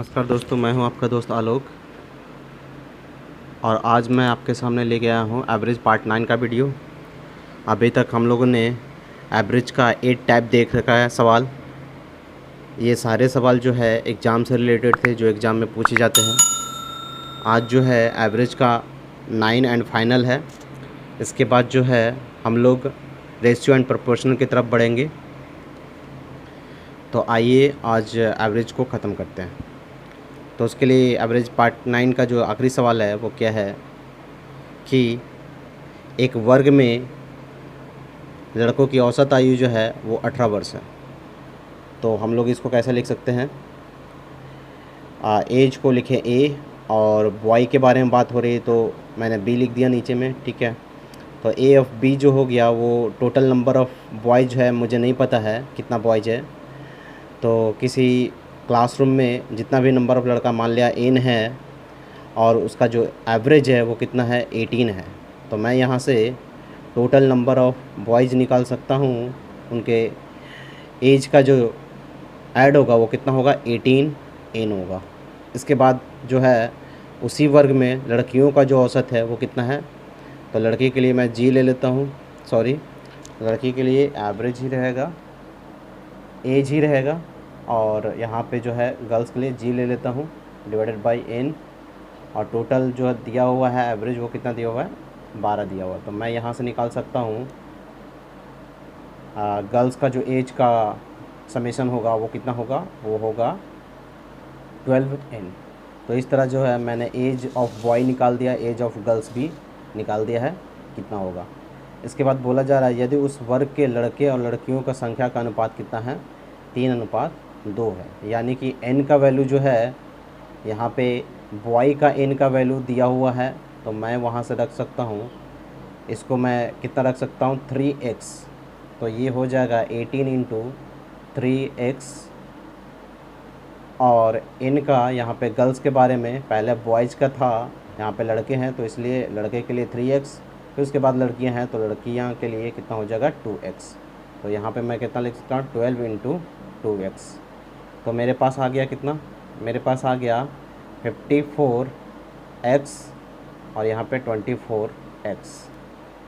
नमस्कार दोस्तों, मैं हूं आपका दोस्त आलोक और आज मैं आपके सामने ले गया हूं एवरेज पार्ट 9 का वीडियो। अभी तक हम लोगों ने एवरेज का 8 टाइप देख रखा है सवाल। ये सारे सवाल जो है एग्ज़ाम से रिलेटेड थे, जो एग्ज़ाम में पूछे जाते हैं। आज जो है एवरेज का 9 एंड फाइनल है। इसके बाद जो है हम लोग रेशियो एंड प्रोपोर्शनल की तरफ बढ़ेंगे। तो आइए आज एवरेज को ख़त्म करते हैं। तो उसके लिए एवरेज पार्ट 9 का जो आखिरी सवाल है वो क्या है कि एक वर्ग में लड़कों की औसत आयु जो है वो 18 वर्ष है। तो हम लोग इसको कैसे लिख सकते हैं? एज को लिखें ए और बॉय के बारे में बात हो रही है तो मैंने बी लिख दिया नीचे में, ठीक है। तो ए ऑफ बी जो हो गया वो टोटल नंबर ऑफ़ बॉयज़ है, मुझे नहीं पता है कितना बॉयज़ है। तो किसी क्लासरूम में जितना भी नंबर ऑफ़ लड़का मान लिया n है और उसका जो एवरेज है वो कितना है 18 है। तो मैं यहाँ से टोटल नंबर ऑफ़ बॉयज़ निकाल सकता हूँ। उनके एज का जो ऐड होगा वो कितना होगा 18 n होगा। इसके बाद जो है उसी वर्ग में लड़कियों का जो औसत है वो कितना है। तो लड़की के लिए मैं जी ले लेता हूँ, लड़की के लिए एवरेज ही रहेगा, एज ही रहेगा। और यहाँ पे जो है गर्ल्स के लिए जी ले लेता हूँ डिवाइडेड बाई n। और टोटल जो दिया हुआ है एवरेज वो कितना दिया हुआ है 12 दिया हुआ है। तो मैं यहाँ से निकाल सकता हूँ गर्ल्स का जो एज का समेशन होगा वो कितना होगा, वो होगा 12n। तो इस तरह जो है मैंने एज ऑफ बॉय निकाल दिया, एज ऑफ गर्ल्स भी निकाल दिया है कितना होगा। इसके बाद बोला जा रहा है यदि उस वर्ग के लड़के और लड़कियों का संख्या का अनुपात कितना है 3:2 है। यानी कि n का वैल्यू जो है यहाँ पे बॉय का n का वैल्यू दिया हुआ है तो मैं वहाँ से रख सकता हूँ, इसको मैं कितना रख सकता हूँ 3x। तो ये हो जाएगा 18 × 3x। और n का यहाँ पे गर्ल्स के बारे में पहले बॉयज़ का था, यहाँ पे लड़के हैं तो इसलिए लड़के के लिए 3x, फिर उसके बाद लड़कियाँ हैं तो लड़कियाँ के लिए कितना हो जाएगा 2x। तो यहाँ पे मैं कितना लिख सकता हूँ 12 × 2x। तो मेरे पास आ गया कितना, मेरे पास आ गया 54x और यहाँ पे 24x।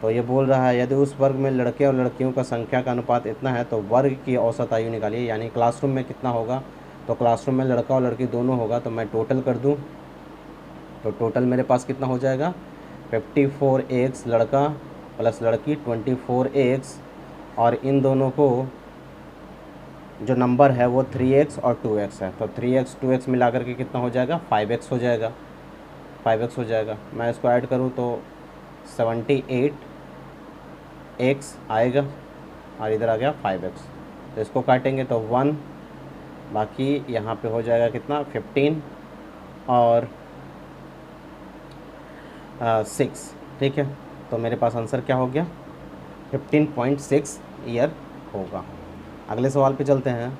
तो ये बोल रहा है यदि उस वर्ग में लड़के और लड़कियों का संख्या का अनुपात इतना है तो वर्ग की औसत आयु निकालिए। यानी क्लासरूम में कितना होगा, तो क्लासरूम में लड़का और लड़की दोनों होगा। तो मैं टोटल कर दूँ तो टोटल मेरे पास कितना हो जाएगा 54x लड़का प्लस लड़की 24x। और इन दोनों को जो नंबर है वो 3x और 2x है। तो 3x 2x मिला करके कितना हो जाएगा 5x हो जाएगा, 5x हो जाएगा। मैं इसको ऐड करूँ तो 78x आएगा और इधर आ गया 5x। तो इसको काटेंगे तो 1, बाकी यहाँ पे हो जाएगा कितना 15 और 6, ठीक है। तो मेरे पास आंसर क्या हो गया 15.6 ईयर होगा। अगले सवाल पे चलते हैं।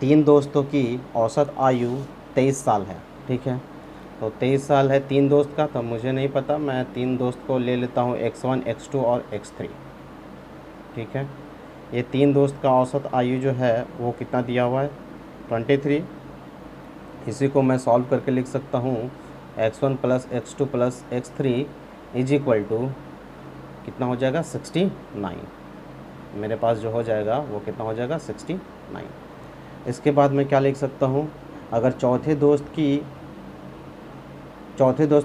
3 दोस्तों की औसत आयु 23 साल है, ठीक है। तो 23 साल है 3 दोस्त का, तो मुझे नहीं पता, मैं 3 दोस्त को ले लेता हूँ x1 x2 और x3, ठीक है। ये 3 दोस्त का औसत आयु जो है वो कितना दिया हुआ है 23। इसी को मैं सॉल्व करके लिख सकता हूँ x1 + x2 + x3 = कितना हो जाएगा 69। मेरे पास जो हो जाएगा वो कितना हो जाएगा 69। इसके बाद मैं क्या लिख सकता हूँ, अगर चौथे दोस्त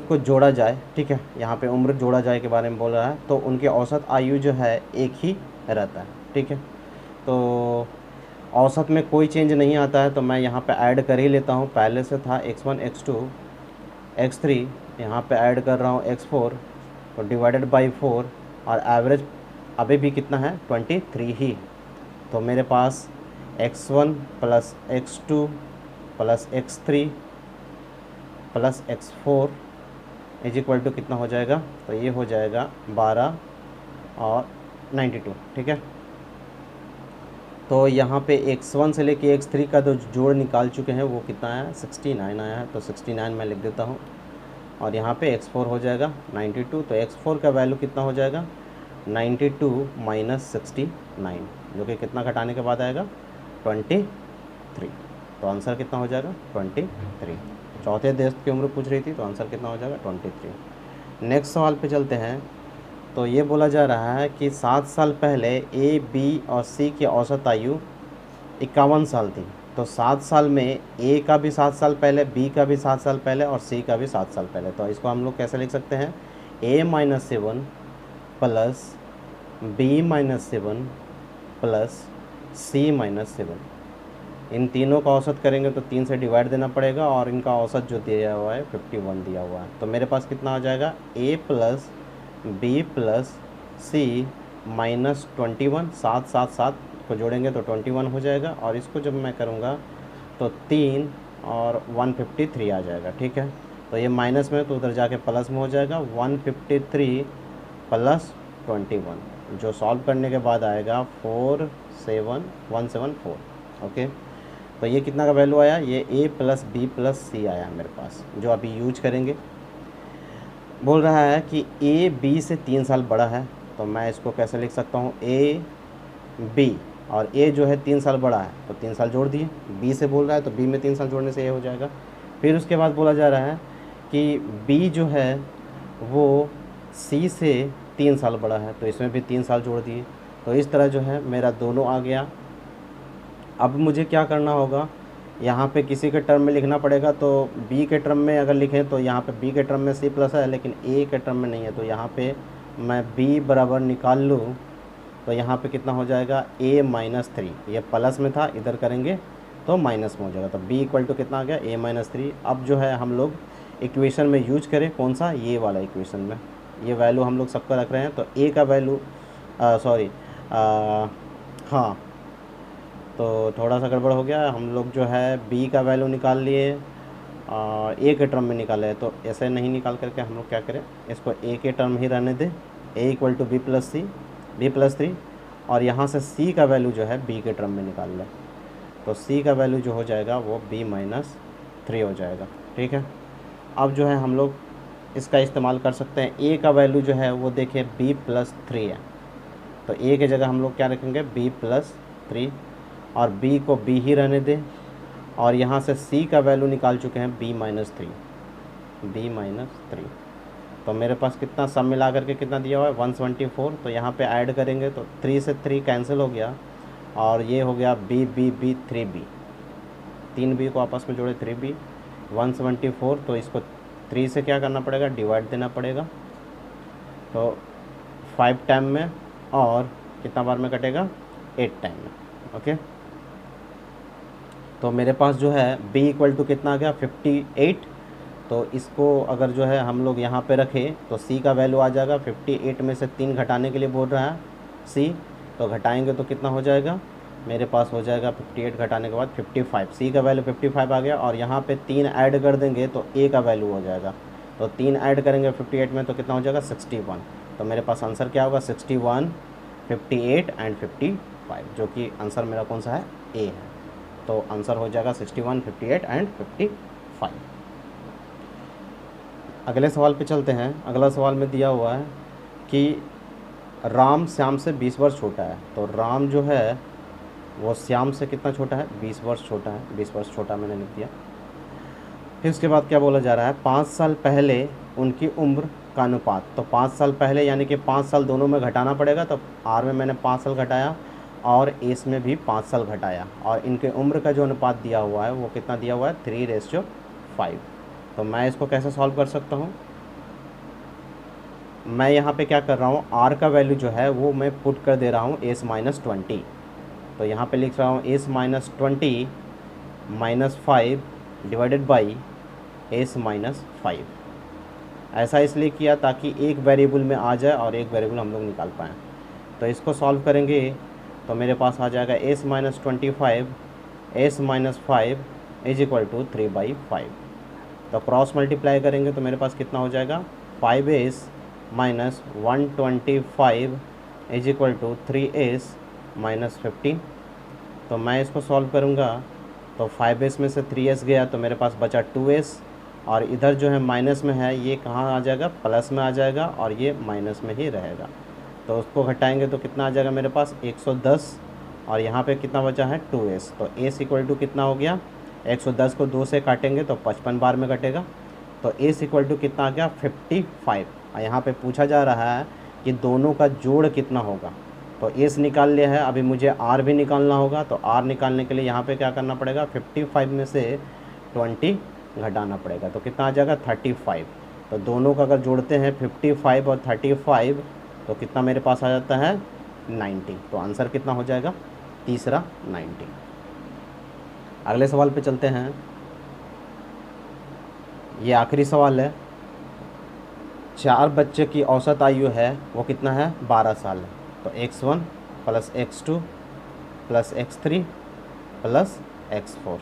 को जोड़ा जाए, ठीक है, यहाँ पे उम्र जोड़ा जाए के बारे में बोल रहा है, तो उनकी औसत आयु जो है एक ही रहता है, ठीक है। तो औसत में कोई चेंज नहीं आता है तो मैं यहाँ पे ऐड कर ही लेता हूँ। पहले से था x1 x2 x3, यहाँ पे ऐड कर रहा हूँ x4, तो डिवाइडेड बाई 4 और एवरेज अभी भी कितना है 23 ही। तो मेरे पास x1 + x2 + x3 + x4 = कितना हो जाएगा, तो ये हो जाएगा 12 और 92, ठीक है। तो यहाँ पे x1 से लेके x3 का जो जोड़ निकाल चुके हैं वो कितना आया 69 आया है। तो 69 मैं लिख देता हूँ और यहाँ पे x4 हो जाएगा 92। तो x4 का वैल्यू कितना हो जाएगा 92 - 69, जो कि कितना घटाने के बाद आएगा 23। तो आंसर कितना हो जाएगा 23। चौथे दोस्त की उम्र पूछ रही थी तो आंसर कितना हो जाएगा 23। नेक्स्ट सवाल पे चलते हैं। तो ये बोला जा रहा है कि 7 साल पहले ए, बी और सी की औसत आयु 51 साल थी। तो 7 साल में ए का भी 7 साल पहले, बी का भी 7 साल पहले और सी का भी 7 साल पहले। तो इसको हम लोग कैसे लिख सकते हैं, A-7 plus B-7 plus C-7। इन तीनों का औसत करेंगे तो 3 से डिवाइड देना पड़ेगा और इनका औसत जो दिया हुआ है 51 दिया हुआ है। तो मेरे पास कितना आ जाएगा, A plus B plus C minus 21। 7 7 7 को जोड़ेंगे तो 21 हो जाएगा और इसको जब मैं करूँगा तो 3 और 153 आ जाएगा। ठीक है, तो ये माइनस में तो उधर जाके प्लस में हो जाएगा 153 प्लस 21, जो सॉल्व करने के बाद आएगा 47174। ओके, तो ये कितना का वैल्यू आया, ये ए प्लस बी प्लस सी आया मेरे पास, जो अभी यूज करेंगे। बोल रहा है कि ए बी से 3 साल बड़ा है। तो मैं इसको कैसे लिख सकता हूँ, ए बी, और ए जो है 3 साल बड़ा है तो 3 साल जोड़ दिए। बी से बोल रहा है तो बी में 3 साल जोड़ने से ए हो जाएगा। फिर उसके बाद बोला जा रहा है कि बी जो है वो सी से 3 साल बड़ा है तो इसमें भी 3 साल जोड़ दिए। तो इस तरह जो है मेरा दोनों आ गया। अब मुझे क्या करना होगा, यहाँ पे किसी के टर्म में लिखना पड़ेगा। तो b के टर्म में अगर लिखें तो यहाँ पे b के टर्म में c प्लस है लेकिन a के टर्म में नहीं है। तो यहाँ पे मैं b बराबर निकाल लूँ तो यहाँ पे कितना हो जाएगा, a-3। ये प्लस में था, इधर करेंगे तो माइनस में हो जाएगा। तो b इक्वल टू कितना आ गया, a-3। अब जो है हम लोग इक्वेशन में यूज करें कौन सा, ये वाला इक्वेशन में। ये वैल्यू हम लोग सबका रख रहे हैं। तो a का वैल्यू हाँ, तो थोड़ा सा गड़बड़ हो गया। हम लोग जो है b का वैल्यू निकाल लिए और a के टर्म में निकाले। तो ऐसे नहीं निकाल करके हम लोग क्या करें, इसको a के टर्म ही रहने दें, a equal to B plus 3, और यहाँ से c का वैल्यू जो है b के टर्म में निकाल लें। तो c का वैल्यू जो हो जाएगा वो b-3 हो जाएगा। ठीक है, अब जो है हम लोग इसका इस्तेमाल कर सकते हैं। a का वैल्यू जो है वो देखिए b+3 है, तो a के जगह हम लोग क्या रखेंगे, b+3, और b को b ही रहने दें। और यहाँ से c का वैल्यू निकाल चुके हैं b-3। तो मेरे पास कितना सब मिला करके कितना दिया हुआ है 174। तो यहाँ पे ऐड करेंगे तो 3 से 3 कैंसिल हो गया और ये हो गया b 3b, 3b को आपस में जोड़े 3b 174। तो इसको 3 से क्या करना पड़ेगा, डिवाइड देना पड़ेगा। तो 5 टाइम में और कितना बार में कटेगा, 8 टाइम में। ओके, तो मेरे पास जो है b इक्वल टू कितना आ गया 58। तो इसको अगर जो है हम लोग यहाँ पे रखें तो c का वैल्यू आ जाएगा 58 में से 3 घटाने के लिए बोल रहा है c। तो घटाएंगे तो कितना हो जाएगा, मेरे पास हो जाएगा 58 घटाने के बाद 55। c का वैल्यू 55 आ गया और यहाँ पे 3 ऐड कर देंगे तो a का वैल्यू हो जाएगा। तो 3 ऐड करेंगे 58 में तो कितना हो जाएगा 61। तो मेरे पास आंसर क्या होगा 61, 58 एंड 55, जो कि आंसर मेरा कौन सा है, a है। तो आंसर हो जाएगा 61, 58 एंड 55। अगले सवाल पे चलते हैं। अगला सवाल में दिया हुआ है कि राम श्याम से 20 वर्ष छोटा है। तो राम जो है वो श्याम से कितना छोटा है, 20 वर्ष छोटा है। 20 वर्ष छोटा मैंने लिख दिया। फिर उसके बाद क्या बोला जा रहा है, 5 साल पहले उनकी उम्र का अनुपात। तो 5 साल पहले यानी कि 5 साल दोनों में घटाना पड़ेगा। तो आर में मैंने 5 साल घटाया और एस में भी 5 साल घटाया, और इनके उम्र का जो अनुपात दिया हुआ है वो कितना दिया हुआ है 3:5। तो मैं इसको कैसे सॉल्व कर सकता हूँ, मैं यहाँ पे क्या कर रहा हूँ, आर का वैल्यू जो है वो मैं पुट कर दे रहा हूँ s-20। तो यहाँ पे लिख रहा हूँ s-20 -5 डिवाइडेड बाई s-5। ऐसा इसलिए किया ताकि एक वेरिएबल में आ जाए और एक वेरिएबल हम लोग निकाल पाएँ। तो इसको सॉल्व करेंगे तो मेरे पास आ जाएगा s-25 s-5 is equal to 3/5। तो क्रॉस मल्टीप्लाई करेंगे तो मेरे पास कितना हो जाएगा 5s - 125 is equal to 3s - 15। तो मैं इसको सॉल्व करूँगा तो 5s में से 3s गया तो मेरे पास बचा 2s, और इधर जो है माइनस में है ये कहाँ आ जाएगा, प्लस में आ जाएगा, और ये माइनस में ही रहेगा। तो उसको घटाएंगे तो कितना आ जाएगा मेरे पास 110, और यहाँ पे कितना बचा है 2s। तो s इक्वल टू कितना हो गया 110 को 2 से काटेंगे तो 55 बार में कटेगा। तो एस इक्वल टू कितना आ गया 55। और यहाँ पे पूछा जा रहा है कि दोनों का जोड़ कितना होगा। तो एस निकाल लिया है, अभी मुझे आर भी निकालना होगा। तो आर निकालने के लिए यहाँ पे क्या करना पड़ेगा, 55 में से 20 घटाना पड़ेगा। तो कितना आ जाएगा 35। तो दोनों का अगर जोड़ते हैं 55 और 35 तो कितना मेरे पास आ जाता है 90। तो आंसर कितना हो जाएगा, तीसरा 90। अगले सवाल पे चलते हैं। ये आखिरी सवाल है। 4 बच्चे की औसत आयु है वो कितना है, 12 साल है। तो x1 plus x2 plus x3 plus x4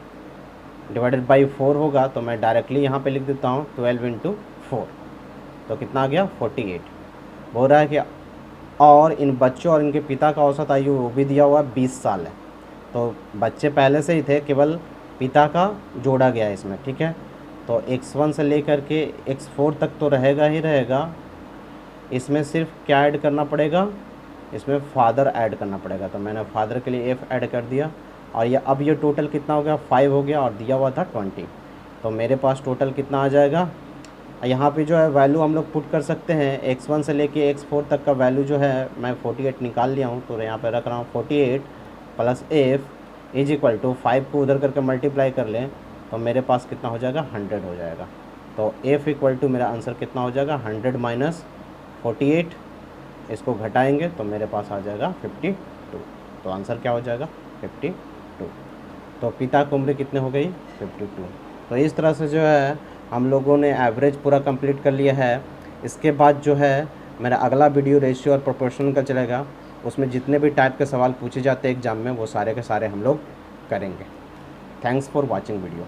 divided by 4 होगा। तो मैं डायरेक्टली यहाँ पे लिख देता हूँ 12 इंटू 4। तो कितना आ गया 48। बोल रहा है कि और इन बच्चों और इनके पिता का औसत आयु वो भी दिया हुआ 20 साल है। तो बच्चे पहले से ही थे, केवल पिता का जोड़ा गया है इसमें, ठीक है। तो x1 से लेकर के x4 तक तो रहेगा ही रहेगा। इसमें सिर्फ क्या ऐड करना पड़ेगा, इसमें फादर ऐड करना पड़ेगा। तो मैंने फादर के लिए f ऐड कर दिया। और ये अब ये टोटल कितना हो गया 5 हो गया और दिया हुआ था 20। तो मेरे पास टोटल कितना आ जाएगा। यहाँ पे जो है वैल्यू हम लोग पुट कर सकते हैं। x1 से लेके x4 तक का वैल्यू जो है मैं 48 निकाल लिया हूँ। तो यहाँ पे रख रहा हूँ 48 plus f is equal to 5 को उधर करके मल्टीप्लाई कर लें तो मेरे पास कितना हो जाएगा 100 हो जाएगा। तो f इक्वल टू मेरा आंसर कितना हो जाएगा 100 माइनस 48। इसको घटाएंगे तो मेरे पास आ जाएगा 52। तो आंसर क्या हो जाएगा 52। तो पिता की उम्र कितने हो गई 52। तो इस तरह से जो है हम लोगों ने एवरेज पूरा कंप्लीट कर लिया है। इसके बाद जो है मेरा अगला वीडियो रेशियो और प्रोपोर्शन का चलेगा। उसमें जितने भी टाइप के सवाल पूछे जाते हैं एग्ज़ाम में वो सारे के सारे हम लोग करेंगे। Thanks for watching video.